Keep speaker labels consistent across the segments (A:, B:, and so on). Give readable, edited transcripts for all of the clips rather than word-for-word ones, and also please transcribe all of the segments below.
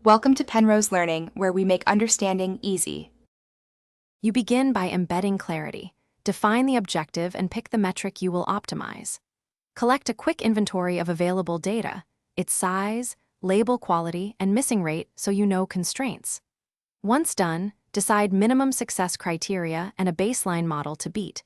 A: Welcome to Penrose Learning, where we make understanding easy.
B: You begin by embedding clarity. Define the objective and pick the metric you will optimize. Collect a quick inventory of available data, its size, label quality, and missing rate so you know constraints. Once done, decide minimum success criteria and a baseline model to beat.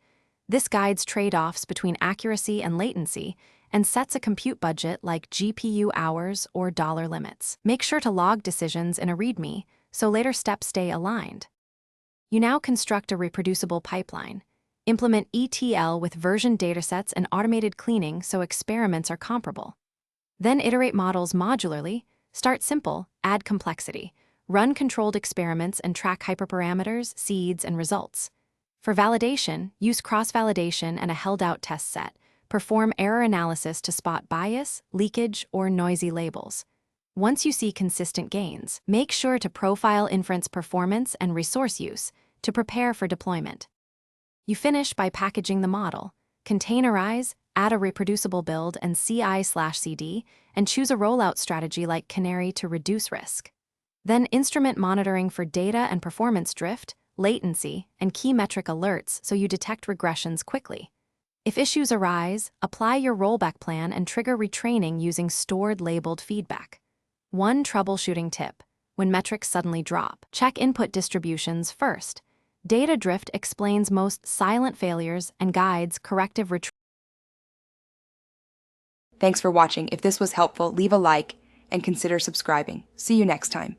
B: This guides trade-offs between accuracy and latency and sets a compute budget like GPU hours or dollar limits. Make sure to log decisions in a README so later steps stay aligned. You now construct a reproducible pipeline. Implement ETL with version datasets and automated cleaning so experiments are comparable. Then iterate models modularly. Start simple, add complexity. Run controlled experiments and track hyperparameters, seeds, and results. For validation, use cross-validation and a held-out test set. Perform error analysis to spot bias, leakage, or noisy labels. Once you see consistent gains, make sure to profile inference performance and resource use to prepare for deployment. You finish by packaging the model. Containerize, add a reproducible build and CI/CD, and choose a rollout strategy like Canary to reduce risk. Then instrument monitoring for data and performance drift, latency, and key metric alerts so you detect regressions quickly. If issues arise, apply your rollback plan and trigger retraining using stored labeled feedback. One troubleshooting tip: when metrics suddenly drop, check input distributions first. Data drift explains most silent failures and guides corrective retrieval.
A: Thanks for watching. If this was helpful, leave a like and consider subscribing. See you next time.